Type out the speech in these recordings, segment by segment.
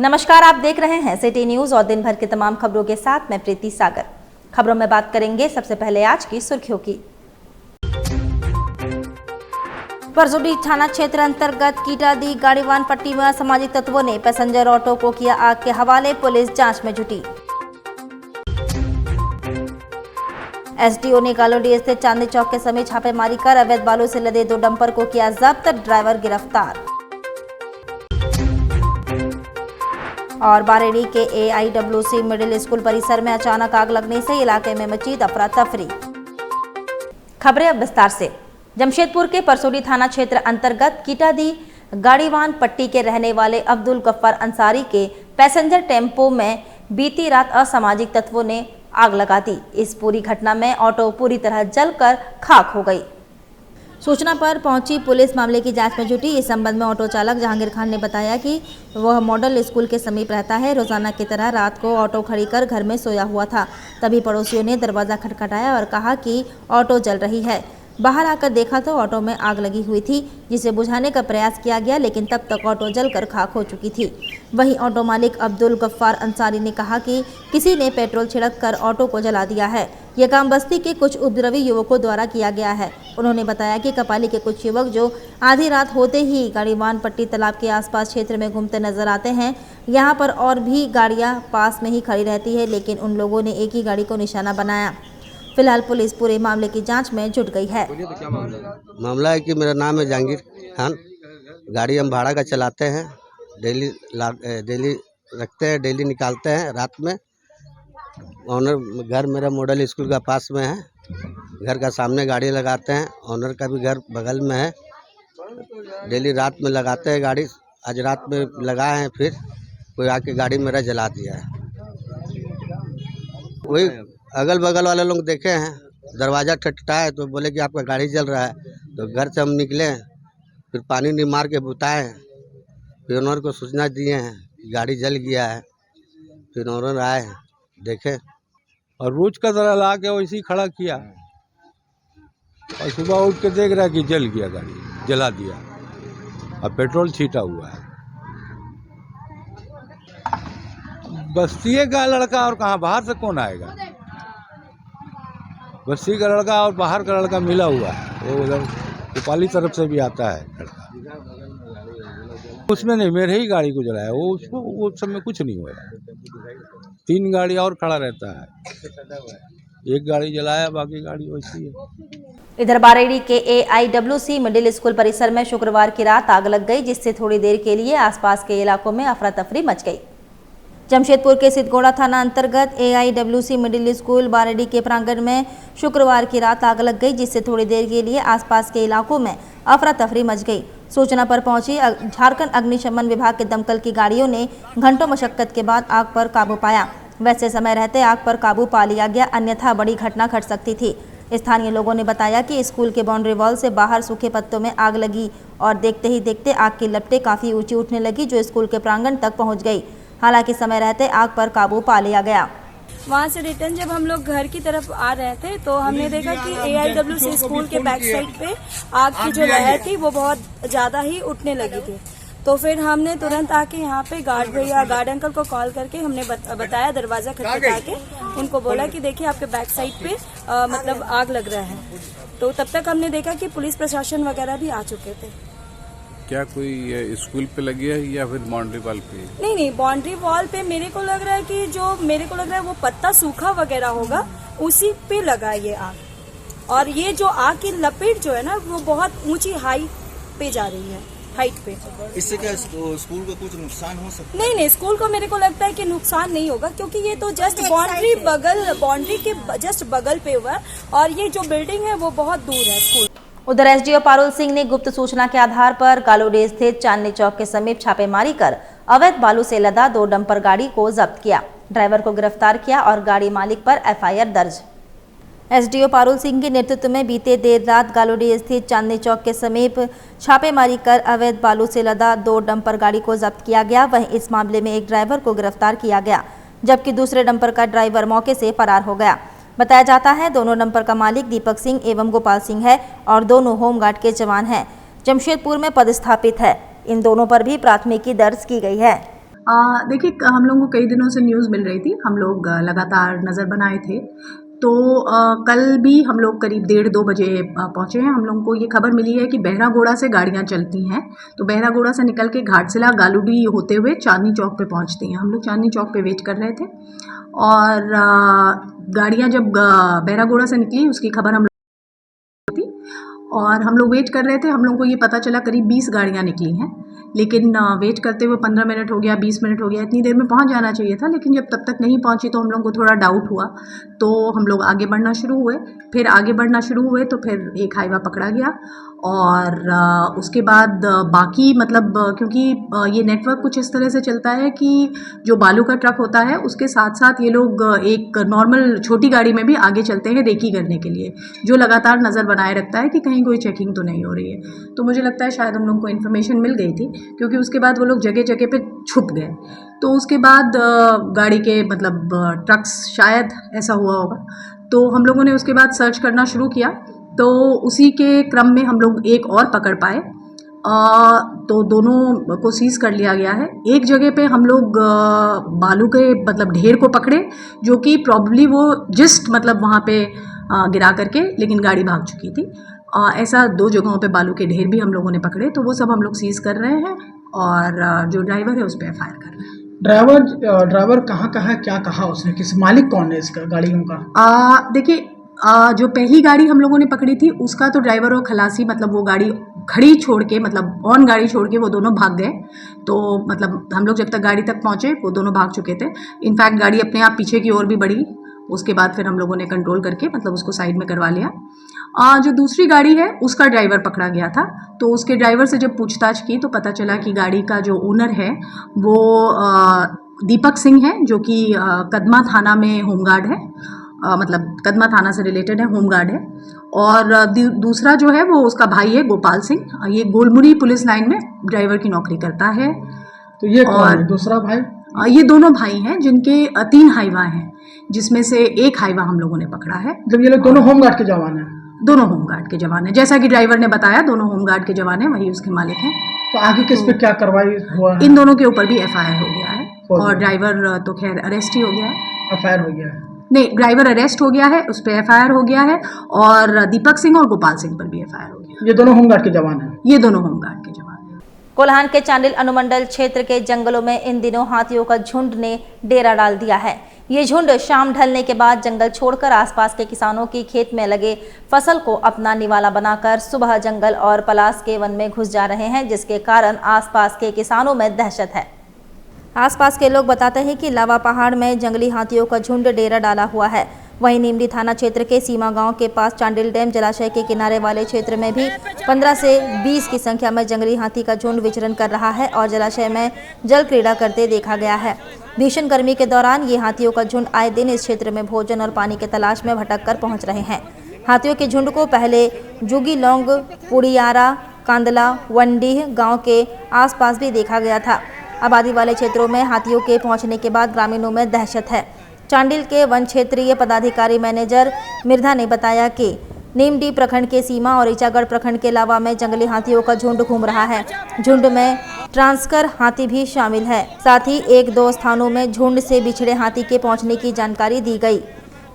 नमस्कार, आप देख रहे हैं सिटी न्यूज और दिन भर की तमाम खबरों के साथ मैं प्रीति सागर। खबरों में बात करेंगे सबसे पहले आज की सुर्खियों की। परसोडी थाना क्षेत्र अंतर्गत कीटादी गाड़ीवान पट्टी में असामाजिक तत्वों ने पैसेंजर ऑटो को किया आग के हवाले, पुलिस जांच में जुटी। एसडीओ ने गालोडी स्थित चांदनी चौक के समीप छापेमारी कर अवैध बालू से लदे 2 डंपर को किया जब्त, ड्राइवर गिरफ्तार। और बारेडी के AIWC मिडिल स्कूल परिसर में अचानक आग लगने से इलाके में मची अफरा तफरी। खबरें अब विस्तार से। जमशेदपुर के परसोडी थाना क्षेत्र अंतर्गत कीटादी गाड़ीवान पट्टी के रहने वाले अब्दुल गफ्फार अंसारी के पैसेंजर टेम्पो में बीती रात असामाजिक तत्वों ने आग लगा दी। इस पूरी घटना में ऑटो पूरी तरह जलकर खाक हो गई। सूचना पर पहुंची पुलिस मामले की जांच में जुटी। इस संबंध में ऑटो चालक जहांगीर खान ने बताया कि वह मॉडल स्कूल के समीप रहता है। रोजाना की तरह रात को ऑटो खड़ी कर घर में सोया हुआ था। तभी पड़ोसियों ने दरवाज़ा खटखटाया और कहा कि ऑटो जल रही है। बाहर आकर देखा तो ऑटो में आग लगी हुई थी, जिसे बुझाने का प्रयास किया गया, लेकिन तब तक ऑटो जलकर खाक हो चुकी थी। वहीं ऑटो मालिक अब्दुल गफ्फार अंसारी ने कहा कि किसी ने पेट्रोल छिड़क कर ऑटो को जला दिया है। यह काम बस्ती के कुछ उपद्रवी युवकों द्वारा किया गया है। उन्होंने बताया कि कपाली के कुछ युवक जो आधी रात होते ही गाड़ीवान पट्टी तालाब के आसपास क्षेत्र में घूमते नजर आते हैं। यहाँ पर और भी गाड़ियाँ पास में ही खड़ी रहती है, लेकिन उन लोगों ने एक ही गाड़ी को निशाना बनाया। फिलहाल पुलिस पूरे मामले की जांच में जुट गई है। मामला है कि मेरा नाम है जहांगीर खान। गाड़ी हम भाड़ा का चलाते हैं, डेली रखते हैं, डेली निकालते हैं रात में। ऑनर घर मेरा मॉडल स्कूल का पास में है। घर का सामने गाड़ी लगाते हैं। ऑनर का भी घर बगल में है। डेली रात में लगाते हैं गाड़ी। आज रात में लगाए हैं, फिर कोई आके गाड़ी मेरा जला दिया है। वही अगल बगल वाले लोग देखे हैं, दरवाज़ा ठटठटाए तो बोले कि आपका गाड़ी जल रहा है। तो घर से हम निकले, फिर पानी नहीं मार के बुताए, फिर ओनर को सूचना दिए हैं कि गाड़ी जल गया है। फिर ओनर आए, देखे और रोज का तरह ला के वैसे ही खड़ा किया और सुबह उठ के देख रहा है कि जल गया, गाड़ी जला दिया। अब पेट्रोल छीटा हुआ है। बस्ती का लड़का और कहाँ, बाहर से कौन आएगा? बस्ती का लड़का और बाहर का लड़का मिला हुआ है। वो उधर कपाली तरफ से भी आता है लड़का। उसमें नहीं, मेरे ही गाड़ी को जलाया। वो उसको वो सब में कुछ नहीं हुआ। 3 गाड़ी और खड़ा रहता है। एक गाड़ी जलाया, बाकी गाड़ी वैसी है। इधर बारेडी के AIWC मिडिल स्कूल परिसर में शुक्रवार की रात आग लग गई, जिससे थोड़ी देर के लिए आसपास के इलाकों में अफरा तफरी मच गई। जमशेदपुर के सिद्धगोड़ा थाना अंतर्गत AIWC मिडिल स्कूल बारेडी के प्रांगण में शुक्रवार की रात आग लग गई, जिससे थोड़ी देर के लिए आसपास के इलाकों में अफरा तफरी मच गई। सूचना पर पहुंची झारखंड अग्निशमन विभाग के दमकल की गाड़ियों ने घंटों मशक्कत के बाद आग पर काबू पाया। वैसे समय रहते आग पर काबू पा लिया गया, अन्यथा बड़ी घटना घट सकती थी। स्थानीय लोगों ने बताया कि स्कूल के बाउंड्री वॉल से बाहर सूखे पत्तों में आग लगी और देखते ही देखते आग की लपटें काफ़ी ऊंची उठने लगी, जो स्कूल के प्रांगण तक पहुंच गई। हालांकि समय रहते आग पर काबू पा लिया गया। वहाँ से रिटर्न जब हम लोग घर की तरफ आ रहे थे तो हमने देखा कि AIWC स्कूल के बैक साइड पे आग की जो लहर थी वो बहुत ज़्यादा ही उठने लगी थी। तो फिर हमने तुरंत आके यहाँ पे गार्ड अंकल को कॉल करके हमने बताया, दरवाज़ा खटखटा के उनको बोला कि देखिए आपके बैक साइड पे मतलब आग लग रहा है। तो तब तक हमने देखा कि पुलिस प्रशासन वगैरह भी आ चुके थे। क्या कोई स्कूल पे लगी है या फिर बाउंड्री वॉल पे? नहीं, बाउंड्री वॉल पे मेरे को लग रहा है वो पत्ता सूखा वगैरह होगा, उसी पे लगा ये आग। और ये जो आग की लपेट जो है ना, वो बहुत ऊंची हाइट पे जा रही है, हाइट पे। इससे क्या स्कूल को कुछ नुकसान हो सकता है? नहीं, स्कूल को मेरे को लगता है कि नुकसान नहीं होगा, क्योंकि ये तो जस्ट बाउंड्री के जस्ट बगल पे हुआ है और ये जो बिल्डिंग है वो बहुत दूर है स्कूल। उधर एसडीओ पारुल सिंह ने गुप्त सूचना के आधार पर गालोडी स्थित चांदनी चौक के समीप छापेमारी कर अवैध बालू से लदा 2 डंपर गाड़ी को जब्त किया, ड्राइवर को गिरफ्तार किया और गाड़ी मालिक पर FIR दर्ज। एसडीओ पारुल सिंह के नेतृत्व में बीते देर रात गालोडी स्थित चांदनी चौक के समीप छापेमारी कर अवैध बालू से लदा 2 डंपर गाड़ी को जब्त किया गया। वहीं इस मामले में एक ड्राइवर को गिरफ्तार किया गया, जबकि दूसरे डंपर का ड्राइवर मौके से फरार हो गया। बताया जाता है दोनों डंपर का मालिक दीपक सिंह एवं गोपाल सिंह है और दोनों होमगार्ड के जवान हैं। जमशेदपुर में पदस्थापित है। इन दोनों पर भी प्राथमिकी दर्ज की गई है। देखिए हम लोगों को कई दिनों से न्यूज़ मिल रही थी, हम लोग लगातार नज़र बनाए थे। तो कल भी हम लोग करीब 1:30-2 बजे पहुँचे हैं। हम लोगों को ये खबर मिली है कि बहरागोड़ा से गाड़ियाँ चलती हैं, तो बहरागोड़ा से निकल के घाटशिला गालूडी होते हुए चांदनी चौक पे पहुँचती हैं। हम लोग चांदनी चौक पे वेट कर रहे थे और गाड़ियाँ जब बहरागोड़ा से निकली उसकी खबर हम और हम लोग वेट कर रहे थे। हम लोगों को ये पता चला करीब 20 गाड़ियाँ निकली हैं, लेकिन वेट करते हुए 15 मिनट हो गया, 20 मिनट हो गया, इतनी देर में पहुंच जाना चाहिए था। लेकिन जब तब तक नहीं पहुंची तो हम लोगों को थोड़ा डाउट हुआ, तो हम लोग आगे बढ़ना शुरू हुए। फिर आगे बढ़ना शुरू हुए तो फिर एक हाईवा पकड़ा गया और उसके बाद बाकी मतलब क्योंकि ये नेटवर्क कुछ इस तरह से चलता है कि जो बालू का ट्रक होता है उसके साथ साथ ये लोग एक नॉर्मल छोटी गाड़ी में भी आगे चलते हैं रेकी करने के लिए, जो लगातार नज़र बनाए रखता है कि कहीं कोई चेकिंग तो नहीं हो रही है। तो मुझे लगता है शायद हम लोग को इन्फॉर्मेशन मिल गई थी, क्योंकि उसके बाद वो लोग जगह जगह पे छुप गए। तो उसके बाद गाड़ी के मतलब ट्रक्स शायद ऐसा हुआ होगा, तो हम लोगों ने उसके बाद सर्च करना शुरू किया। तो उसी के क्रम में हम लोग एक और पकड़ पाए, तो दोनों को सीज़ कर लिया गया है। एक जगह पे हम लोग बालू के मतलब ढेर को पकड़े, जो कि प्रॉब्ली वो जस्ट मतलब वहाँ पे गिरा करके, लेकिन गाड़ी भाग चुकी थी। ऐसा 2 जगहों पे बालू के ढेर भी हम लोगों ने पकड़े, तो वो सब हम लोग सीज़ कर रहे हैं और जो ड्राइवर है उस पर एफआईआर कर रहे हैं। ड्राइवर कहाँ क्या कहा उसने, किस मालिक कौन है इसका गाड़ियों का? देखिए जो पहली गाड़ी हम लोगों ने पकड़ी थी उसका तो ड्राइवर और खलासी मतलब वो गाड़ी खड़ी छोड़ के मतलब ऑन गाड़ी छोड़ के वो दोनों भाग गए। तो मतलब हम लोग जब तक गाड़ी तक पहुँचे वो दोनों भाग चुके थे। इनफैक्ट गाड़ी अपने आप पीछे की ओर भी बढ़ी, उसके बाद फिर हम लोगों ने कंट्रोल करके मतलब उसको साइड में करवा लिया। जो दूसरी गाड़ी है उसका ड्राइवर पकड़ा गया था, तो उसके ड्राइवर से जब पूछताछ की तो पता चला कि गाड़ी का जो ओनर है वो दीपक सिंह है, जो कि कदमा थाना में होमगार्ड है, मतलब कदमा थाना से रिलेटेड है, होमगार्ड है। और दूसरा जो है वो उसका भाई है गोपाल सिंह, ये गोलमुरी पुलिस लाइन में ड्राइवर की नौकरी करता है। तो ये कौन है दूसरा भाई? ये दोनों भाई हैं जिनके 3 हाईवा हैं, जिसमें से एक हाईवा हम लोगों ने पकड़ा है। जब ये लोग दोनों होमगार्ड के जवान हैं? दोनों होमगार्ड के जवान हैं, जैसा कि ड्राइवर ने बताया, दोनों होमगार्ड के जवान हैं, वही उसके मालिक हैं। तो आगे किस पे क्या कार्रवाई हुआ है? इन दोनों के ऊपर भी एफआईआर हो गया है और ड्राइवर तो खैर अरेस्ट ही हो गया है। एफआईआर हो गया है? नहीं, ड्राइवर अरेस्ट हो गया है, उस पर एफआईआर हो गया है, और दीपक सिंह और गोपाल सिंह पर भी एफआईआर हो गया। ये दोनों होमगार्ड के जवान हैं? ये दोनों होमगार्ड के जवान हैं। कोल्हान के चांडिल अनुमंडल क्षेत्र के जंगलों में इन दिनों हाथियों का झुंड ने डेरा डाल दिया है। ये झुंड शाम ढलने के बाद जंगल छोड़कर आसपास के किसानों की खेत में लगे फसल को अपना निवाला बनाकर सुबह जंगल और पलास के वन में घुस जा रहे हैं, जिसके कारण आसपास के किसानों में दहशत है। आसपास के लोग बताते हैं कि लावा पहाड़ में जंगली हाथियों का झुंड डेरा डाला हुआ है। वहीं नीमडी थाना क्षेत्र के सीमा गांव के पास चांडिल डैम जलाशय के किनारे वाले क्षेत्र में भी 15 से 20 की संख्या में जंगली हाथी का झुंड विचरण कर रहा है और जलाशय में जल क्रीड़ा करते देखा गया है। भीषण गर्मी के दौरान ये हाथियों का झुंड आए दिन इस क्षेत्र में भोजन और पानी की तलाश में भटक कर पहुँच रहे हैं। हाथियों के झुंड को पहले जुगी लौंग, पुड़ियारा, कांदला, वंडीह गाँव के आसपास भी देखा गया था। आबादी वाले क्षेत्रों में हाथियों के पहुंचने के बाद ग्रामीणों में दहशत है। चांडिल के वन क्षेत्रीय पदाधिकारी मैनेजर मिर्धा ने बताया कि नीमडी प्रखंड के सीमा और ईचागढ़ प्रखंड के लावा में जंगली हाथियों का झुंड घूम रहा है। झुंड में ट्रांसकर हाथी भी शामिल है। साथ ही 1-2 स्थानों में झुंड से बिछड़े हाथी के पहुंचने की जानकारी दी गई।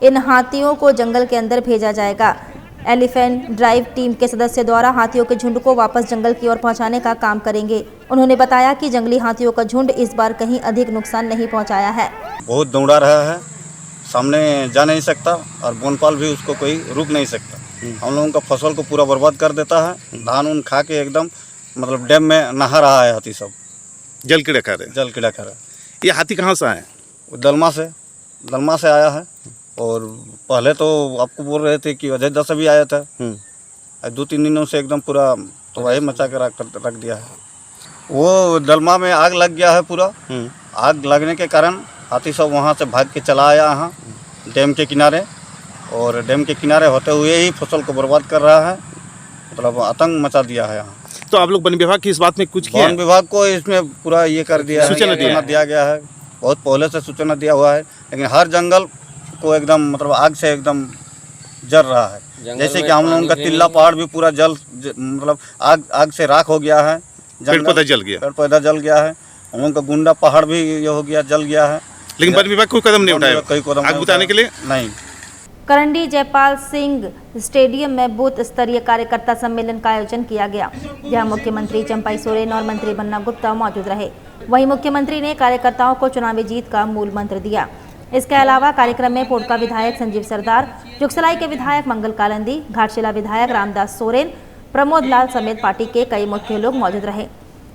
इन हाथियों को जंगल के अंदर भेजा जाएगा। एलिफेंट ड्राइव टीम के सदस्य द्वारा हाथियों के झुंड को वापस जंगल की ओर पहुंचाने का काम करेंगे। उन्होंने बताया कि जंगली हाथियों का झुंड इस बार कहीं अधिक नुकसान नहीं पहुंचाया है। बहुत दौड़ा रहा है, सामने जा नहीं सकता और वनपाल भी उसको कोई रुक नहीं सकता। हम लोगों का फसल को पूरा बर्बाद कर देता है। धान उन खा के एकदम मतलब डैम में नहा रहा है हाथी सब, जल कीड़ा खा रहे हैं। जल कीड़ा खा रहा है। ये हाथी कहाँ से आए? दलमा से आया है। और पहले तो आपको बोल रहे थे कि अयोध्या से भी आया था। 2-3 दिनों से एकदम पूरा तो वही मचा के रख दिया है। वो दलमा में आग लग गया है पूरा। आग लगने के कारण हाथी सब वहाँ से भाग के चला आया यहाँ डैम के किनारे, और डैम के किनारे होते हुए ही फसल को बर्बाद कर रहा है, मतलब आतंक मचा दिया है यहाँ। तो आप लोग वन विभाग की इस बात में कुछ किया? वन विभाग को इसमें पूरा ये कर दिया है, सूचना दिया गया है। बहुत पहले से सूचना दिया हुआ है, लेकिन हर जंगल को एकदम मतलब आग से एकदम जल रहा है। जैसे कि हम लोगों का तिल्ला पहाड़ भी पूरा मतलब आग से राख हो गया है। पेड़ पौधा जल गया। पेड़ पौधा जल गया है। हम लोग का गुंडा पहाड़ भी ये हो गया, जल गया है। लेकिन वन विभाग कोई कदम नहीं उठाया कोई कदम आग बुझाने के लिए? नहीं। करंडी जयपाल सिंह स्टेडियम में बूथ स्तरीय कार्यकर्ता सम्मेलन का आयोजन किया गया। जहां मुख्यमंत्री चंपाई सोरेन और मंत्री बन्ना गुप्ता मौजूद रहे। वहीं मुख्यमंत्री ने कार्यकर्ताओं को चुनावी जीत का मूल मंत्र दिया। इसके अलावा कार्यक्रम में पोटका विधायक संजीव सरदार, जुगसलाई के विधायक मंगल कालंदी, घाटशिला विधायक रामदास सोरेन, प्रमोद लाल समेत पार्टी के कई मुख्य लोग मौजूद रहे।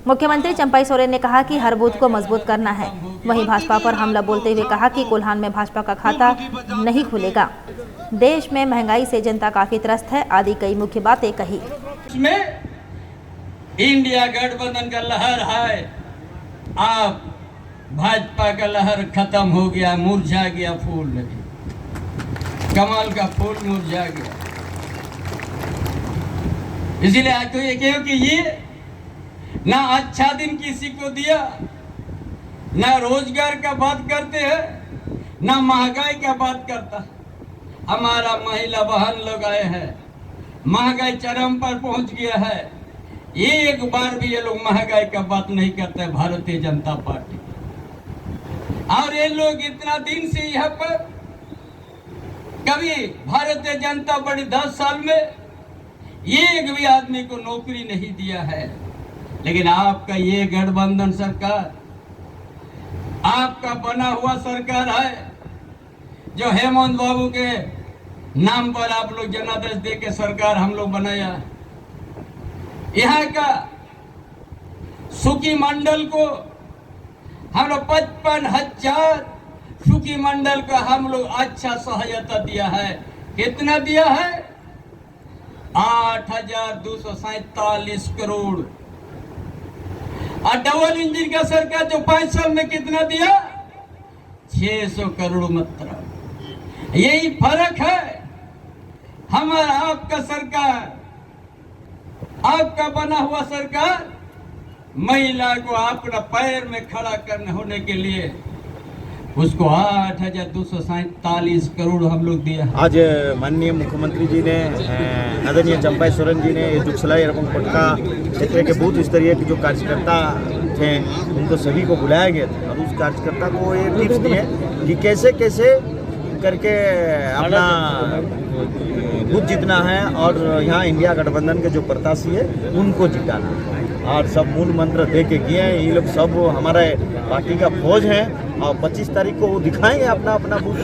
मुख्यमंत्री चंपाई सोरेन ने कहा कि हर बूथ को मजबूत करना है। वहीं भाजपा पर हमला बोलते हुए कहा कि कोल्हान में भाजपा का खाता नहीं खुलेगा। देश में महंगाई से जनता काफी त्रस्त है आदि कई मुख्य बातें कही। इसमें इंडिया गठबंधन का लहर है, आप भाजपा का लहर खत्म हो गया, मुरझा गया फूल, कमल का फूल मुरझा गया। इसीलिए आज तो ये कहो कि ये ना अच्छा दिन किसी को दिया, ना रोजगार का बात करते हैं, ना महंगाई का बात करता। हमारा महिला बहन लोग आए हैं, महंगाई चरम पर पहुंच गया है, एक बार भी ये लोग महंगाई का बात नहीं करते भारतीय जनता पार्टी। और ये लोग इतना दिन से यहाँ पर कभी भारतीय जनता पार्टी 10 साल में एक भी आदमी को नौकरी नहीं दिया है। लेकिन आपका ये गठबंधन सरकार, आपका बना हुआ सरकार है, जो हेमंत बाबू के नाम पर आप लोग जनादेश दे के सरकार हम लोग बनाया। यहाँ का सुखी मंडल को हम लोग 55,000 सुखी मंडल का हम लोग अच्छा सहायता दिया है। कितना दिया है? 8,247 करोड़। और डबल इंजन का सरकार जो 5 साल में कितना दिया? 600 करोड़ मात्र। यही फर्क है हमारा आपका सरकार, आपका बना हुआ सरकार महिला को अपना पैर में खड़ा करने होने के लिए उसको 8,247 करोड़ हम लोग दिया। आज माननीय मुख्यमंत्री जी ने, आदरणीय चंपाई सोरेन जी ने जुगसलाई एवं पटका क्षेत्र के बूथ स्तरीय जो कार्यकर्ता थे उनको सभी को बुलाया गया था और उस कार्यकर्ता को ये टिप्स दिए कि कैसे कैसे करके अपना बूथ जीतना है और यहाँ इंडिया गठबंधन के जो प्रत्याशी है उनको जिताना है। और सब मूल मंत्र दे के किए हैं। ये लोग सब हमारे पार्टी का फौज है और 25 तारीख को वो दिखाएंगे अपना अपना बूथ।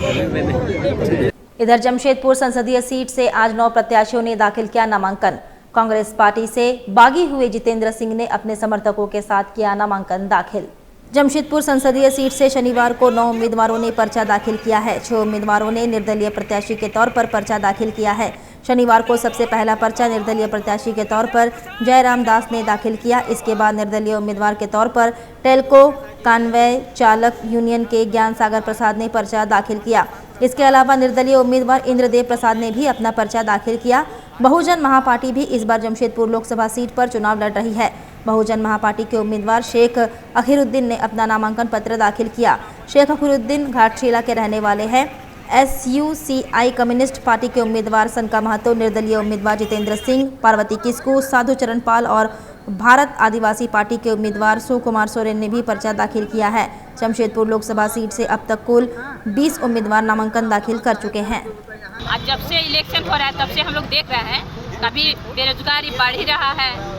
इधर जमशेदपुर संसदीय सीट से आज 9 प्रत्याशियों ने दाखिल किया नामांकन। कांग्रेस पार्टी से बागी हुए जितेंद्र सिंह ने अपने समर्थकों के साथ किया नामांकन दाखिल। जमशेदपुर संसदीय सीट से शनिवार को 9 उम्मीदवारों ने पर्चा दाखिल किया है। 6 उम्मीदवारों ने निर्दलीय प्रत्याशी के तौर पर पर्चा दाखिल किया है। शनिवार को सबसे पहला पर्चा निर्दलीय प्रत्याशी के तौर पर जयराम दास ने दाखिल किया। इसके बाद निर्दलीय उम्मीदवार के तौर पर टेल्को कान्वय चालक यूनियन के ज्ञान सागर प्रसाद ने पर्चा दाखिल किया। इसके अलावा निर्दलीय उम्मीदवार इंद्रदेव प्रसाद ने भी अपना पर्चा दाखिल किया। बहुजन महापार्टी भी इस बार जमशेदपुर लोकसभा सीट पर चुनाव लड़ रही है। बहुजन महापार्टी के उम्मीदवार शेख अखीरुद्दीन ने अपना नामांकन पत्र दाखिल किया। शेख अखीरुद्दीन घाटशिला के रहने वाले हैं। SUCI कम्युनिस्ट पार्टी के उम्मीदवार सनका महतो, निर्दलीय उम्मीदवार जितेंद्र सिंह, पार्वती किस्कू, साधु चरण पाल और भारत आदिवासी पार्टी के उम्मीदवार सुकुमार सोरेन ने भी पर्चा दाखिल किया है। जमशेदपुर लोकसभा सीट से अब तक कुल 20 उम्मीदवार नामांकन दाखिल कर चुके हैं। आज जब से इलेक्शन हो रहा है तब से हम लोग देख रहे हैं, कभी बेरोजगारी बढ़ ही रहा है,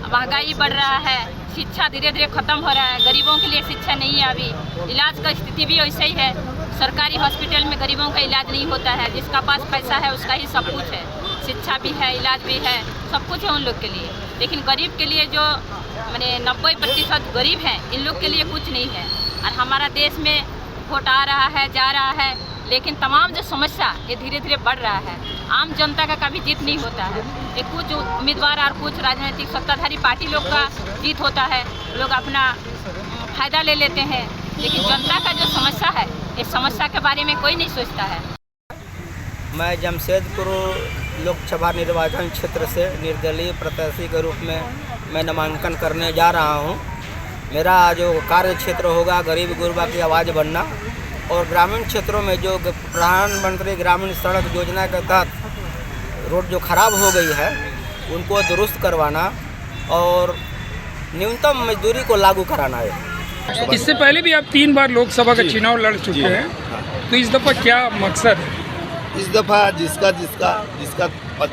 महंगाई बढ़ रहा है, शिक्षा धीरे धीरे खत्म हो रहा है, गरीबों के लिए शिक्षा नहीं है, अभी इलाज का स्थिति भी वैसे ही है। सरकारी हॉस्पिटल में गरीबों का इलाज नहीं होता है, जिसका पास पैसा है उसका ही सब कुछ है, शिक्षा भी है, इलाज भी है, सब कुछ है उन लोग के लिए। लेकिन गरीब के लिए जो माने 90% गरीब हैं, इन लोग के लिए कुछ नहीं है। और हमारा देश में वोट आ रहा है, जा रहा है, लेकिन तमाम जो समस्या ये धीरे धीरे बढ़ रहा है। आम जनता का कभी जीत नहीं होता है, ये कुछ उम्मीदवार और कुछ राजनीतिक सत्ताधारी पार्टी लोग का जीत होता है, लोग अपना फायदा ले लेते हैं। लेकिन जनता का जो समस्या है, इस समस्या के बारे में कोई नहीं सोचता है। मैं जमशेदपुर लोकसभा निर्वाचन क्षेत्र से निर्दलीय प्रत्याशी के रूप में मैं नामांकन करने जा रहा हूं। मेरा जो कार्य क्षेत्र होगा गरीब गुरबा की आवाज़ बनना और ग्रामीण क्षेत्रों में जो प्रधानमंत्री ग्रामीण सड़क योजना के तहत रोड जो खराब हो गई है उनको दुरुस्त करवाना और न्यूनतम मजदूरी को लागू कराना है। इससे पहले भी आप 3 बार लोकसभा का चुनाव लड़ चुके हैं, तो इस दफा क्या मकसद है? इस दफ़ा जिसका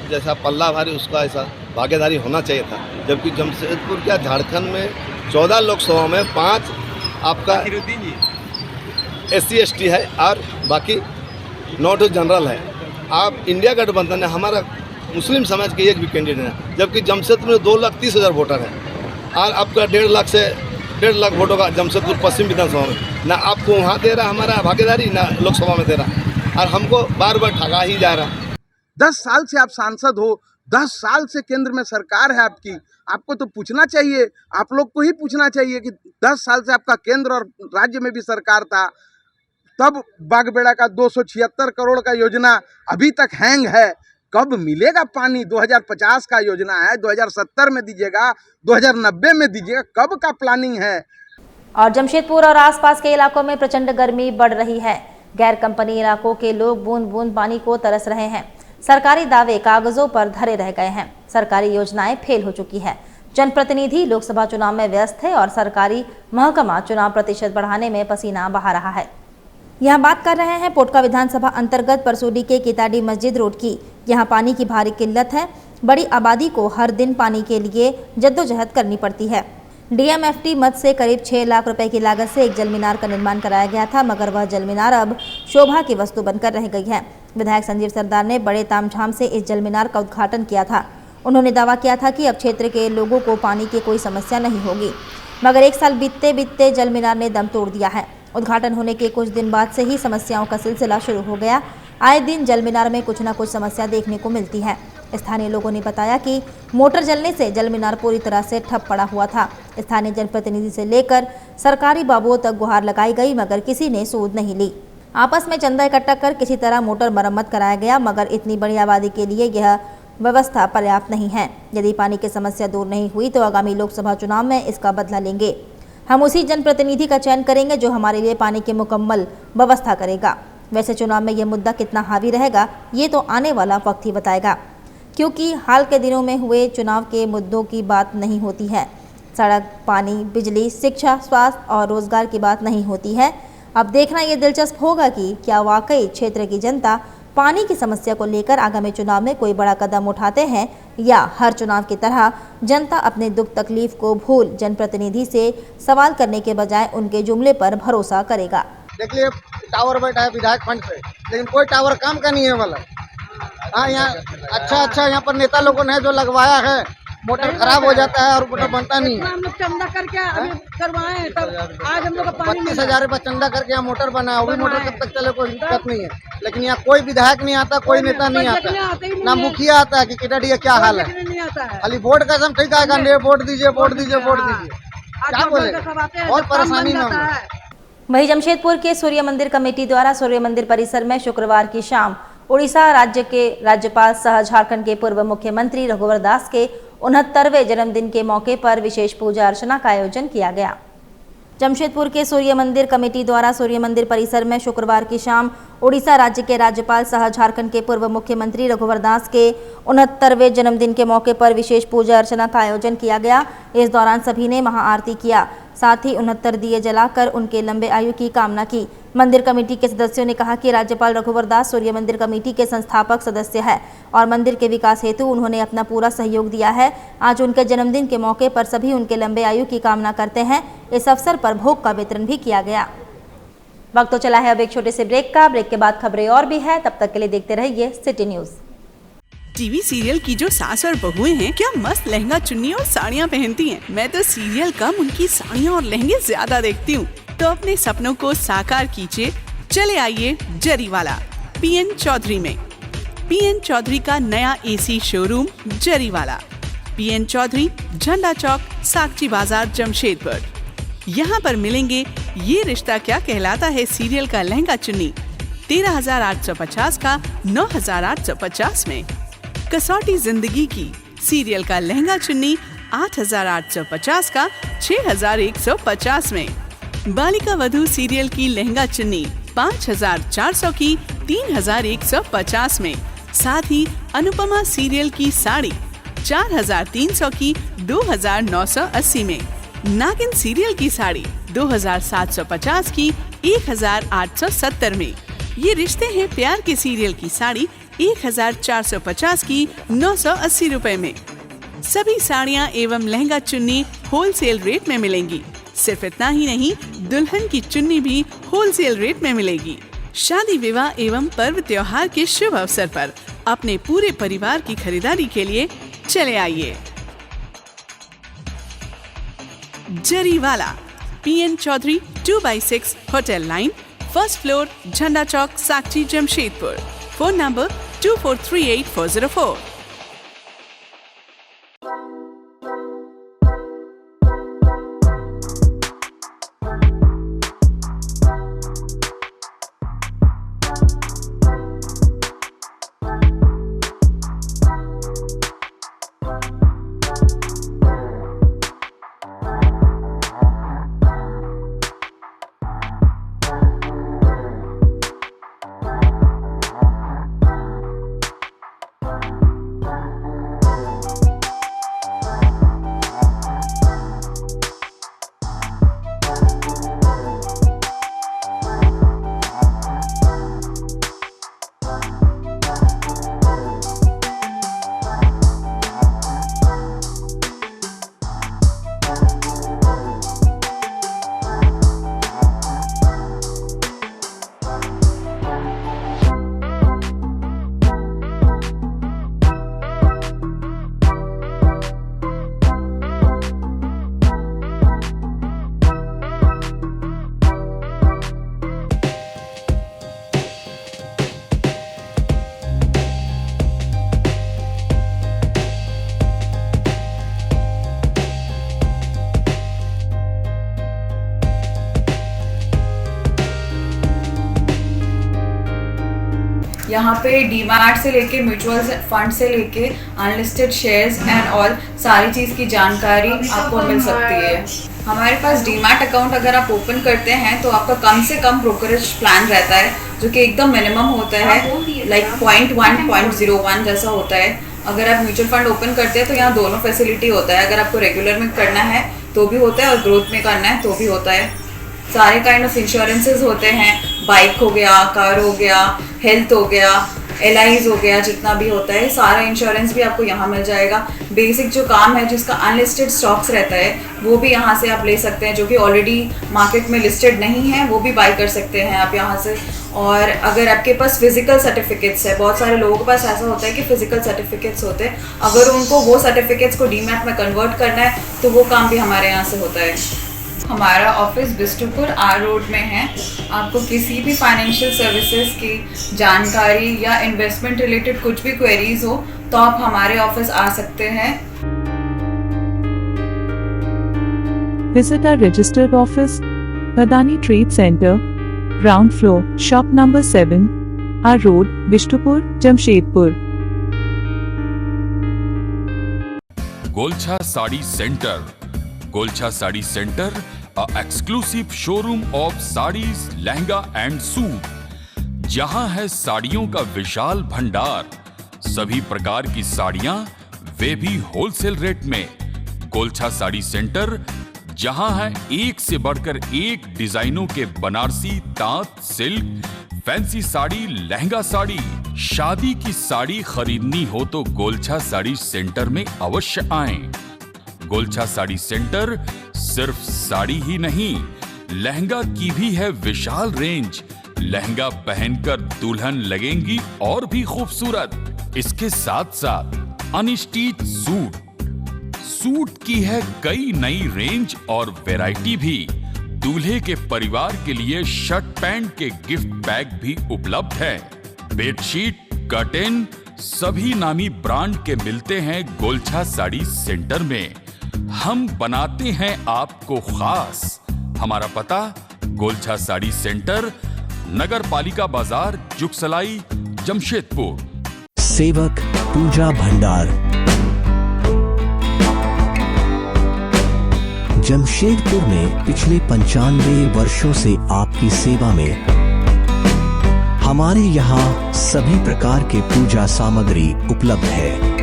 जैसा पल्ला भारी उसका ऐसा भागीदारी होना चाहिए था, जबकि जमशेदपुर क्या झारखंड में 14 लोकसभा में 5 आपका SC ST है और बाकी 9 जनरल है। आप इंडिया गठबंधन है, हमारा मुस्लिम समाज के एक भी कैंडिडेट है, जबकि जमशेदपुर में 2,30,000 वोटर है और आपका 1.5 लाख वोटों का जमशेदपुर पश्चिम विधानसभा में ना आपको वहाँ दे रहा हमारा भागीदारी, ना लोकसभा में दे रहा और हमको बार बार ठगा ही जा रहा। 10 साल से आप सांसद हो, 10 साल से केंद्र में सरकार है आपकी, आपको तो पूछना चाहिए, आप लोग को ही पूछना चाहिए कि 10 साल से आपका केंद्र और राज्य में भी सरकार था, तब बागबेड़ा का 276 करोड़ का योजना अभी तक हैंग है। कब मिलेगा पानी? 2050 का योजना है, 2070 में दीजिएगा, 2090 में दीजिएगा, कब का प्लानिंग है? और जमशेदपुर और आसपास के इलाकों में प्रचंड गर्मी बढ़ रही है। गैर कंपनी इलाकों के लोग बूंद बूंद पानी को तरस रहे हैं। सरकारी दावे कागजों पर धरे रह गए हैं, सरकारी योजनाएं फेल हो चुकी है। जनप्रतिनिधि लोकसभा चुनाव में व्यस्त है और सरकारी महकमा चुनाव प्रतिशत बढ़ाने में पसीना बहा रहा है। यहाँ बात कर रहे हैं पोटका विधानसभा अंतर्गत परसोडी के किताडी मस्जिद रोड की। यहाँ पानी की भारी किल्लत है। बड़ी आबादी को हर दिन पानी के लिए जद्दोजहद करनी पड़ती है। DMFT मद से करीब 6 लाख रुपए की लागत से एक जल मीनार का निर्माण कराया गया था, मगर वह जल मीनार अब शोभा की वस्तु बनकर रह गई है। विधायक संजीव सरदार ने बड़े तामझाम से इस जल मीनार का उद्घाटन किया था। उन्होंने दावा किया था कि अब क्षेत्र के लोगों को पानी की कोई समस्या नहीं होगी, मगर 1 साल बीतते बीतते जल मीनार ने दम तोड़ दिया है। उद्घाटन होने के कुछ दिन बाद से ही समस्याओं का सिलसिला शुरू हो गया। आए दिन जल मीनार में कुछ न कुछ समस्या देखने को मिलती है। स्थानीय लोगों ने बताया कि मोटर जलने से जल मीनार पूरी तरह से ठप पड़ा हुआ था। स्थानीय जनप्रतिनिधि से लेकर सरकारी बाबुओं तक गुहार लगाई गई, मगर किसी ने सूद नहीं ली। आपस में चंदा इकट्ठा कर किसी तरह मोटर मरम्मत कराया गया, मगर इतनी बड़ी आबादी के लिए यह व्यवस्था पर्याप्त नहीं है। यदि पानी की समस्या दूर नहीं हुई तो आगामी लोकसभा चुनाव में इसका बदला लेंगे। हम उसी जनप्रतिनिधि का चयन करेंगे जो हमारे लिए पानी की मुकम्मल व्यवस्था करेगा। वैसे चुनाव में यह मुद्दा कितना हावी रहेगा ये तो आने वाला वक्त ही बताएगा, क्योंकि हाल के दिनों में हुए चुनाव के मुद्दों की बात नहीं होती है। सड़क, पानी, बिजली, शिक्षा, स्वास्थ्य और रोजगार की बात नहीं होती है। अब देखना ये दिलचस्प होगा कि क्या वाकई क्षेत्र की जनता पानी की समस्या को लेकर आगामी चुनाव में कोई बड़ा कदम उठाते हैं, या हर चुनाव की तरह जनता अपने दुख तकलीफ को भूल जनप्रतिनिधि से सवाल करने के बजाय उनके जुमले पर भरोसा करेगा। देखिए टावर बैठा है विधायक फंड से, लेकिन कोई टावर काम का नहीं है वाला। हाँ, यहाँ अच्छा यहाँ पर नेता लोगों ने जो लगवाया है, मोटर खराब हो जाता है और मोटर बनता नहीं है। हम लोग चंदा करके अभी करवाए हैं, तब आज हम लोग का पानी 32,000 रुपये चंदा करके यहाँ मोटर बना, वो भी मोटर कब तक चले कोई दिक्कत नहीं है। लेकिन यहाँ कोई विधायक नहीं आता, कोई नेता नहीं आता, ना मुखिया आता है कि किटाड़ी क्या हाल है। खाली वोट का सब ठीक है, वोट दीजिए वोट दीजिए वोट दीजिए, क्या बोले, बहुत परेशानी में हम। वहीं जमशेदपुर के सूर्य मंदिर कमेटी द्वारा सूर्य मंदिर परिसर में शुक्रवार की शाम उड़ीसा राज्य के राज्यपाल सह झारखंड के पूर्व मुख्यमंत्री रघुवर दास के 69वें जन्मदिन के मौके पर विशेष पूजा अर्चना का आयोजन किया गया। जमशेदपुर के सूर्य मंदिर कमेटी द्वारा सूर्य मंदिर परिसर में शुक्रवार की शाम उड़ीसा राज्य के राज्यपाल सह झारखंड के पूर्व मुख्यमंत्री रघुवर दास के 69वें जन्मदिन के मौके पर विशेष पूजा अर्चना का आयोजन किया गया। इस दौरान सभी ने महाआरती किया, साथ ही 69 दिए जलाकर उनके लंबे आयु की कामना की। मंदिर कमेटी के सदस्यों ने कहा कि राज्यपाल रघुवर दास सूर्य मंदिर कमेटी के संस्थापक सदस्य है और मंदिर के विकास हेतु उन्होंने अपना पूरा सहयोग दिया है। आज उनके जन्मदिन के मौके पर सभी उनके लंबे आयु की कामना करते हैं। इस अवसर पर भोग का वितरण भी किया गया। वक्त तो चला है अब एक छोटे से ब्रेक का। ब्रेक के बाद खबरें और भी है, तब तक के लिए देखते रहिए सिटी न्यूज। टीवी सीरियल की जो सास और बहुएं हैं, क्या मस्त लहंगा चुन्नी और साड़ियाँ पहनती हैं। मैं तो सीरियल कम उनकी साड़ियाँ और लहंगे ज्यादा देखती हूँ। तो अपने सपनों को साकार कीजिए, चले आइए जरीवाला PN चौधरी में। PN चौधरी का नया AC showroom Zariwala, PN Chaudhary, Jhanda Chowk, सागची बाजार, जमशेदपुर। यहाँ पर मिलेंगे ये रिश्ता क्या कहलाता है सीरियल का लहंगा चुन्नी 13,850 का 9,850 में। कसौटी जिंदगी की सीरियल का लहंगा चुन्नी 8,850 का 6,150 में। बालिका वधू सीरियल की लहंगा चुन्नी 5,400 की 3,150 में। साथ ही अनुपमा सीरियल की साड़ी 4,300 की 2,980 में। नागिन सीरियल की साड़ी 2750 की 1870 में। ये रिश्ते हैं प्यार के सीरियल की साड़ी 1450 की 980 रुपए में। सभी साड़ियाँ एवं लहंगा चुन्नी होलसेल रेट में मिलेंगी। सिर्फ इतना ही नहीं, दुल्हन की चुन्नी भी होलसेल रेट में मिलेगी। शादी विवाह एवं पर्व त्योहार के शुभ अवसर पर अपने पूरे परिवार की खरीदारी के लिए चले आइए। Zariwala, PN Chaudhary 2/6 hotel line, first floor, Jhanda Chowk, Sakchi, Jamshedpur. Phone number 2438-404। यहाँ पे डीमैट से लेके म्यूचुअल फंड से लेके अनलिस्टेड शेयर्स एंड ऑल सारी चीज़ की जानकारी आपको मिल सकती है। हमारे पास डीमैट अकाउंट अगर आप ओपन करते हैं तो आपका कम से कम ब्रोकरेज प्लान रहता है जो कि एकदम मिनिमम होता है, लाइक 0.1 0.01 जैसा होता है। अगर आप म्यूचुअल फंड ओपन करते हैं तो यहाँ दोनों फैसिलिटी होता है। अगर आपको रेगुलर में करना है तो भी होता है और ग्रोथ में करना है तो भी होता है। सारे काइंड ऑफ इंश्योरेंसेज होते हैं, बाइक हो गया, कार हो गया, हेल्थ हो गया, LIs हो गया, जितना भी होता है सारा इंश्योरेंस भी आपको यहाँ मिल जाएगा। बेसिक जो काम है जिसका अनलिस्टेड स्टॉक्स रहता है वो भी यहाँ से आप ले सकते हैं, जो कि ऑलरेडी मार्केट में लिस्टेड नहीं है वो भी बाय कर सकते हैं आप यहाँ से। और अगर आपके पास फिजिकल सर्टिफिकेट्स है, बहुत सारे लोगों के पास ऐसा होता है कि फिजिकल सर्टिफिकेट्स होते हैं, अगर उनको वो सर्टिफिकेट्स को डीमैट में कन्वर्ट करना है तो वो काम भी हमारे यहाँ से होता है। हमारा ऑफिस बिष्टुपुर R रोड में है। आपको किसी भी फाइनेंशियल सर्विसेज की जानकारी या इन्वेस्टमेंट रिलेटेड कुछ भी क्वेरीज हो तो आप हमारे ऑफिस आ सकते हैं। Visit our registered office, Badani Trade Center, ground floor, shop number 7, R Road, Bishtupur, Jamshedpur. Golcha Sari Center. Golcha Sari Center, a exclusive showroom of sarees, lehenga and suit, जहां है साड़ियों का विशाल भंडार, सभी प्रकार की साड़ियां वे भी होलसेल रेट में। गोल्छा साड़ी सेंटर, जहां है एक से बढ़कर एक डिजाइनों के बनारसी, तांत, सिल्क, फैंसी साड़ी, लहंगा साड़ी। शादी की साड़ी खरीदनी हो तो गोल्छा साड़ी सेंटर में अवश्य आएं। गोल्छा साड़ी सेंटर सिर्फ साड़ी ही नहीं, लहंगा की भी है विशाल रेंज। लहंगा पहनकर दुल्हन लगेंगी और भी खूबसूरत। इसके साथ साथ अनस्टिच सूट की है कई नई रेंज और वैरायटी भी। दूल्हे के परिवार के लिए शर्ट पैंट के गिफ्ट पैक भी उपलब्ध है। बेडशीट, कर्टेन सभी नामी ब्रांड के मिलते हैं गोल्छा साड़ी सेंटर में। हम बनाते हैं आपको खास। हमारा पता गोल्छा साड़ी सेंटर, नगर पालिका बाजार, जुगसलाई, जमशेदपुर। सेवक पूजा भंडार, जमशेदपुर में पिछले 95 वर्षों से आपकी सेवा में। हमारे यहाँ सभी प्रकार के पूजा सामग्री उपलब्ध है।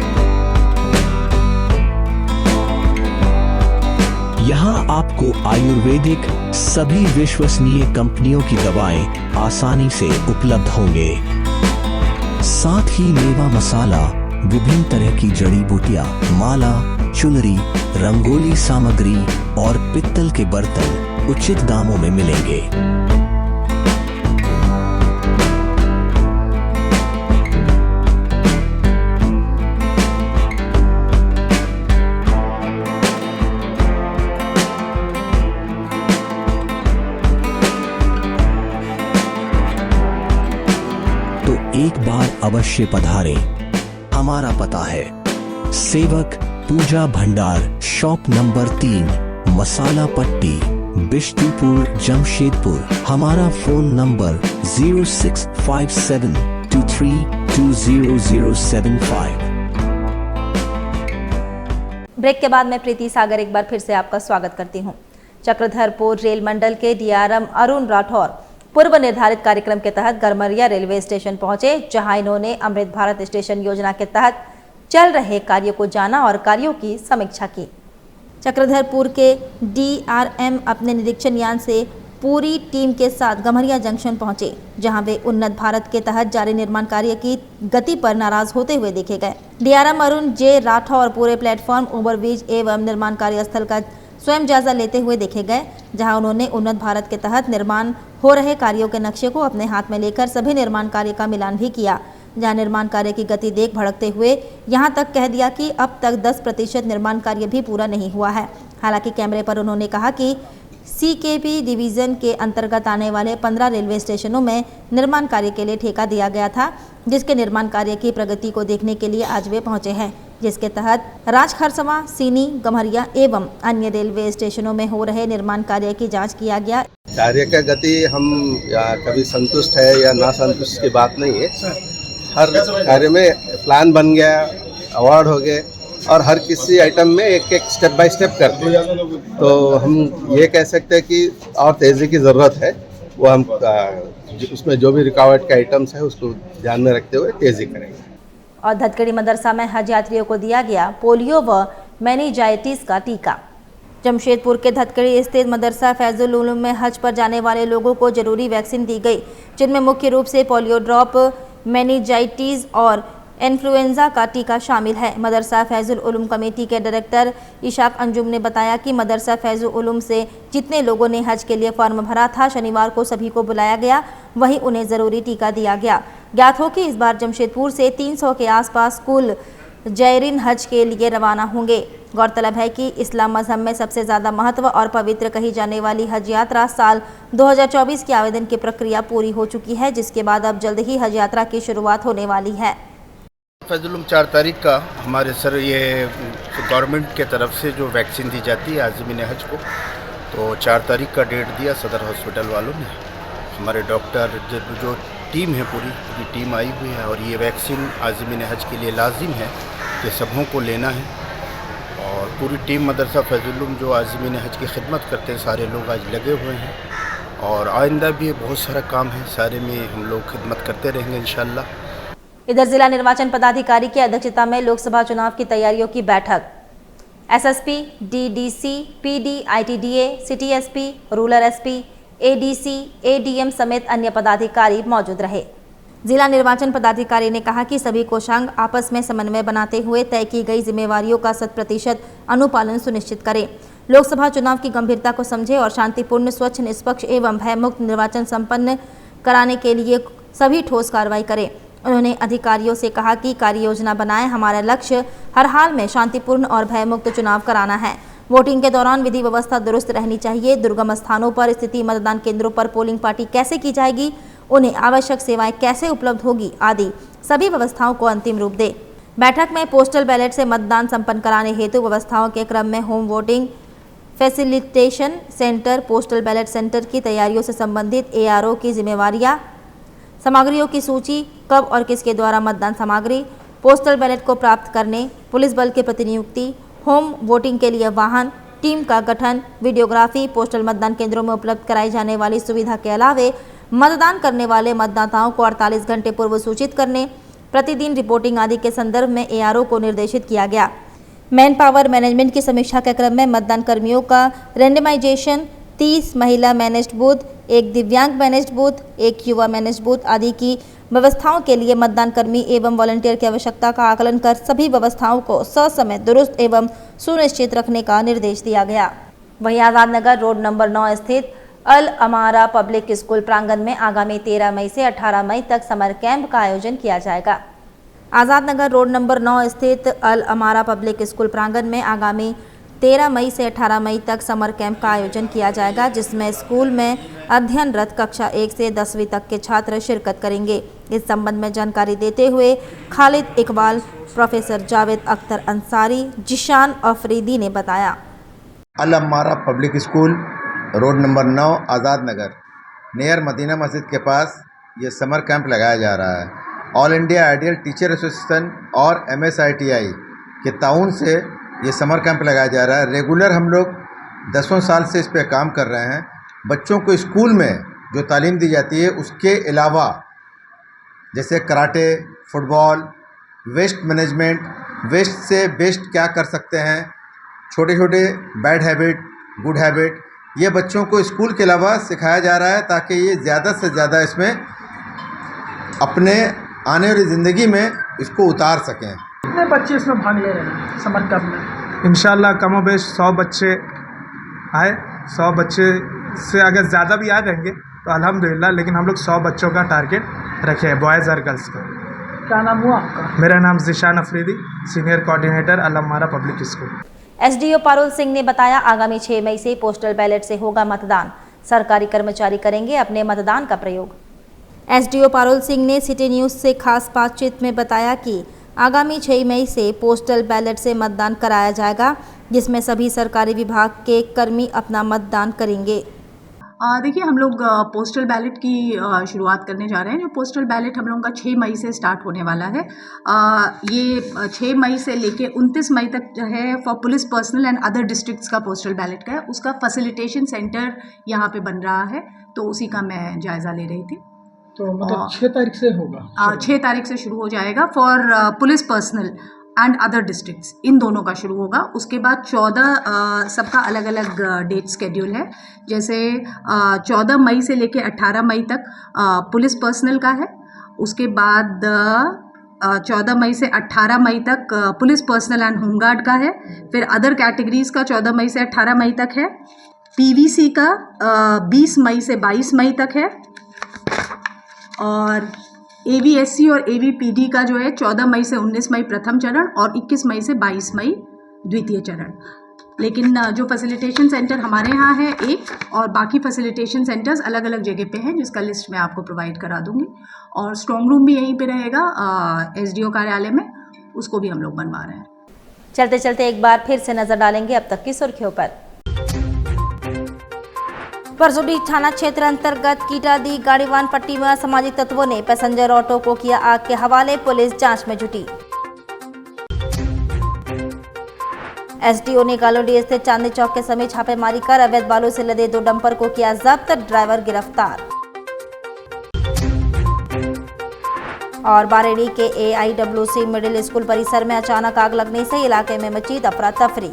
यहाँ आपको आयुर्वेदिक सभी विश्वसनीय कंपनियों की दवाएं आसानी से उपलब्ध होंगे। साथ ही मेवा मसाला, विभिन्न तरह की जड़ी बूटियां, माला, चुनरी, रंगोली सामग्री और पित्तल के बर्तन उचित दामों में मिलेंगे। तो एक बार अवश्य पधारें। हमारा पता है सेवक पूजा भंडार, शॉप नंबर 3, मसाला पट्टी, बिष्टुपुर, जमशेदपुर। हमारा फोन नंबर 065723200075। ब्रेक के बाद मैं प्रीति सागर एक बार फिर से आपका स्वागत करती हूं। चक्रधरपुर रेल मंडल के डीआरएम अरुण राठौर पूर्व निर्धारित कार्यक्रम के तहत गरमरिया रेलवे स्टेशन पहुंचे, जहां इन्होंने अमृत भारत स्टेशन योजना के तहत चल रहे कार्यों को जाना और कार्यों की समीक्षा की। चक्रधरपुर के डीआरएम अपने निरीक्षण यान से पूरी टीम के साथ गम्हरिया जंक्शन पहुंचे, जहां वे उन्नत भारत के तहत जारी निर्माण कार्य की गति पर नाराज होते हुए देखे गए। डीआरएम अरुण जे राठौर पूरे प्लेटफॉर्म, ओवरब्रिज एवं निर्माण कार्यस्थल का स्वयं जायजा लेते हुए देखे गए, जहां उन्होंने उन्नत भारत के तहत निर्माण हो रहे कार्यों के नक्शे को अपने हाथ में लेकर सभी निर्माण कार्य का मिलान भी किया। जहां निर्माण कार्य की गति देख भड़कते हुए यहां तक कह दिया कि अब तक 10% निर्माण कार्य भी पूरा नहीं हुआ है। हालांकि कैमरे पर उन्होंने कहा कि सीकेपी डिवीजन के अंतर्गत आने वाले 15 रेलवे स्टेशनों में निर्माण कार्य के लिए ठेका दिया गया था, जिसके निर्माण कार्य की प्रगति को देखने के लिए आज वे पहुंचे हैं, जिसके तहत राजखरसवा, सीनी, गम्हरिया एवं अन्य रेलवे स्टेशनों में हो रहे निर्माण कार्य की जांच किया गया। कार्य का गति हम कभी संतुष्ट है या ना संतुष्ट की बात नहीं है। हर कार्य में प्लान बन गया, अवार्ड हो गए और हर किसी आइटम में एक एक स्टेप बाय स्टेप करते हैं। तो हम ये कह सकते हैं कि और तेज़ी की ज़रूरत है। वो हम उसमें जो भी रुकावट के आइटम्स है उसको ध्यान में रखते हुए तेज़ी करेंगे। और धतकड़ी मदरसा में हज यात्रियों को दिया गया पोलियो व मेनिंजाइटिस का टीका। जमशेदपुर के धतकड़ी स्थित मदरसा फैजुल उलूम में हज पर जाने वाले लोगों को जरूरी वैक्सीन दी गई, जिनमें मुख्य रूप से पोलियो ड्रॉप, मेनिंजाइटिस और इन्फ्लुएंजा का टीका शामिल है। मदरसा फैजुल उलूम कमेटी के डायरेक्टर इशाक अंजुम ने बताया कि मदरसा फैजुल उलूम से जितने लोगों ने हज के लिए फॉर्म भरा था, शनिवार को सभी को बुलाया गया, वहीं उन्हें ज़रूरी टीका दिया गया। ज्ञात हो कि इस बार जमशेदपुर से 300 के आसपास कुल जायरीन हज के लिए रवाना होंगे। गौरतलब है कि इस्लाम मजहब में सबसे ज़्यादा महत्व और पवित्र कही जाने वाली हज यात्रा साल 2024 की आवेदन की प्रक्रिया पूरी हो चुकी है, जिसके बाद अब जल्द ही हज यात्रा की शुरुआत होने वाली है। फैजुल 4 तारीख का हमारे सर ये गवर्नमेंट के तरफ से जो वैक्सीन दी जाती है आज़मीन हज को, तो 4 तारीख का डेट दिया सदर हॉस्पिटल वालों ने। हमारे डॉक्टर जो टीम है पूरी टीम आई हुई है और ये वैक्सीन आज़मीन हज के लिए लाजिम है कि सबों को लेना है। और पूरी टीम मदरसा फैजुल जो आज़मीन हज की खिदमत करते हैं, सारे लोग आज लगे हुए हैं और आइंदा भी बहुत सारा काम है, सारे में हम लोग खिदमत करते रहेंगे इंशाअल्लाह। इधर जिला निर्वाचन पदाधिकारी की अध्यक्षता में लोकसभा चुनाव की तैयारियों की बैठक। SSP, DDC, PD, ITDA, city SP, rural SP, ADC, ADM समेत अन्य पदाधिकारी मौजूद रहे। जिला निर्वाचन पदाधिकारी ने कहा कि सभी कोषांग आपस में समन्वय बनाते हुए तय की गई जिम्मेवारियों का 100% अनुपालन सुनिश्चित करें। लोकसभा चुनाव की गंभीरता को समझे और शांतिपूर्ण, स्वच्छ, निष्पक्ष एवं भयमुक्त निर्वाचन संपन्न कराने के लिए सभी ठोस कार्रवाई करें। उन्होंने अधिकारियों से कहा कि कार्य योजना बनाएं। हमारा लक्ष्य हर हाल में शांतिपूर्ण और भयमुक्त चुनाव कराना है। वोटिंग के दौरान विधि व्यवस्था दुरुस्त रहनी चाहिए। दुर्गम स्थानों पर स्थिति, मतदान केंद्रों पर पोलिंग पार्टी कैसे की जाएगी, उन्हें आवश्यक सेवाएं कैसे उपलब्ध होगी आदि सभी व्यवस्थाओं को अंतिम रूप दे। बैठक में पोस्टल बैलेट से मतदान संपन्न कराने हेतु व्यवस्थाओं के क्रम में home voting facilitation centre, postal ballot centre की तैयारियों से संबंधित एआरओ की जिम्मेवारियां, सामग्रियों की सूची, कब और किसके द्वारा मतदान सामग्री, पोस्टल बैलेट को प्राप्त करने, पुलिस बल की प्रतिनियुक्ति, होम वोटिंग के लिए वाहन, टीम का गठन, वीडियोग्राफी, पोस्टल मतदान केंद्रों में उपलब्ध कराई जाने वाली सुविधा के अलावे मतदान करने वाले मतदाताओं को 48 घंटे पूर्व सूचित करने, प्रतिदिन रिपोर्टिंग आदि के संदर्भ में एआरओ को निर्देशित किया गया। मैन पावर मैनेजमेंट की समीक्षा के क्रम में मतदान कर्मियों का रेंडमाइजेशन 30 महिला मैनेज्ड बूथ, 1 दिव्यांग मैनेज्ड बूथ, 1 युवा मैनेज्ड बूथ आदि की व्यवस्थाओं के लिए मतदान कर्मी एवं वॉलंटियर की आवश्यकता का आकलन कर सभी व्यवस्थाओं को ससमय दुरुस्त एवं सुनिश्चित रखने का निर्देश दिया गया। वहीं आजाद नगर रोड नंबर 9 स्थित अल अमारा पब्लिक स्कूल प्रांगण में आगामी 13 मई से 18 मई तक समर कैंप का आयोजन किया जाएगा। आजाद नगर रोड नंबर 9 स्थित अल अमारा पब्लिक स्कूल प्रांगण में आगामी 13 मई से 18 मई तक समर कैंप का आयोजन किया जाएगा, जिसमें स्कूल में अध्ययनरत कक्षा 1 से 10वीं तक के छात्र शिरकत करेंगे। इस संबंध में जानकारी देते हुए खालिद इकबाल, प्रोफेसर जावेद अख्तर अंसारी, जिशान अफरीदी ने बताया। अल अमारा public school road number 9 Azad Nagar near Medina मस्जिद के पास ये समर कैंप लगाया जा रहा है। All India ideal teacher association और MSITI के ताउन से ये समर कैंप लगाया जा रहा है। रेगुलर हम लोग 10 साल से इस पे काम कर रहे हैं। बच्चों को स्कूल में जो तालीम दी जाती है उसके अलावा जैसे karate, football, waste management, waste से बेस्ट क्या कर सकते हैं, छोटे छोटे बैड हैबिट, गुड हैबिट, ये बच्चों को स्कूल के अलावा सिखाया जा रहा है ताकि ये ज़्यादा से ज़्यादा इसमें अपने आने वाली ज़िंदगी में इसको उतार सकें। कितने बच्चे इसमें भाग ले रहे हैं समर कैंप में? इंशाल्लाह कमोबेश 100 बच्चे आए। 100 बच्चे से अगर ज़्यादा भी आ जाएंगे तो अल्हम्दुलिल्लाह, लेकिन हम लोग 100 बच्चों का टारगेट रखे हैं, बॉयज़ और गर्ल्स का। क्या नाम हुआ आपका? मेरा नाम जिशान अफरीदी, सीनियर कोऑर्डिनेटर अल अमारा public school. SDO Parul Singh ने बताया, आगामी 6 मई से पोस्टल बैलेट से होगा मतदान, सरकारी कर्मचारी करेंगे अपने मतदान का प्रयोग। SDO पारुल सिंह ने सिटी न्यूज़ से खास बातचीत में बताया कि आगामी 6 मई से पोस्टल बैलेट से मतदान कराया जाएगा, जिसमें सभी सरकारी विभाग के कर्मी अपना मतदान करेंगे। देखिए, हम लोग पोस्टल बैलेट की शुरुआत करने जा रहे हैं। जो पोस्टल बैलेट हम लोगों का 6 मई से स्टार्ट होने वाला है। ये 6 मई से लेके 29 मई तक जो है for police personnel and other districts का पोस्टल बैलेट का है। उसका फैसिलिटेशन सेंटर यहाँ पे बन रहा है, तो उसी का मैं जायज़ा ले रही थी। तो मतलब 6 तारीख से होगा? 6 तारीख से शुरू हो जाएगा for police personnel and other districts, इन दोनों का शुरू होगा। उसके बाद 14 सबका अलग अलग डेट स्केड्यूल है। जैसे 14 मई से लेके 18 मई तक पुलिस पर्सनल का है। उसके बाद 14 मई से 18 मई तक पुलिस पर्सनल एंड होमगार्ड का है। फिर अदर कैटेगरीज़ का 14 मई से 18 मई तक है। PVC का 20 मई से 22 मई तक है। और AVSC और AVPD का जो है 14 मई से 19 मई प्रथम चरण और 21 मई से 22 मई द्वितीय चरण। लेकिन जो फैसिलिटेशन सेंटर हमारे यहाँ है एक, और बाकी फैसिलिटेशन सेंटर्स अलग अलग जगह पे हैं, जिसका लिस्ट मैं आपको प्रोवाइड करा दूँगी। और स्ट्रॉन्ग रूम भी यहीं पे रहेगा SDO कार्यालय में, उसको भी हम लोग बनवा रहे हैं। चलते चलते एक बार फिर से नजर डालेंगे अब तक की सुर्खियों पर। परसोडी थाना क्षेत्र अंतर्गत कीटादी गाड़ीवान पट्टी में असामाजिक तत्वों ने पैसेंजर ऑटो को किया आग के हवाले, पुलिस जांच में जुटी। SDO ने गालोडी स्थित चांदनी चौक के समीप छापेमारी कर अवैध बालू से लदे 2 डंपर को किया जब्त, ड्राइवर गिरफ्तार। और बारेडी के AIWC मिडिल स्कूल परिसर में अचानक आग लगने से इलाके में मची अफरा तफरी।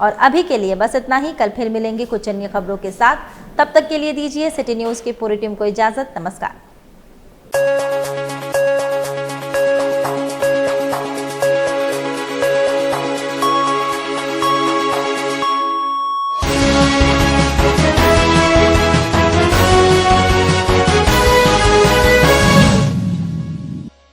और अभी के लिए बस इतना ही। कल फिर मिलेंगे कुछ अन्य खबरों के साथ। तब तक के लिए दीजिए सिटी न्यूज़ की पूरी टीम को इजाजत। नमस्कार।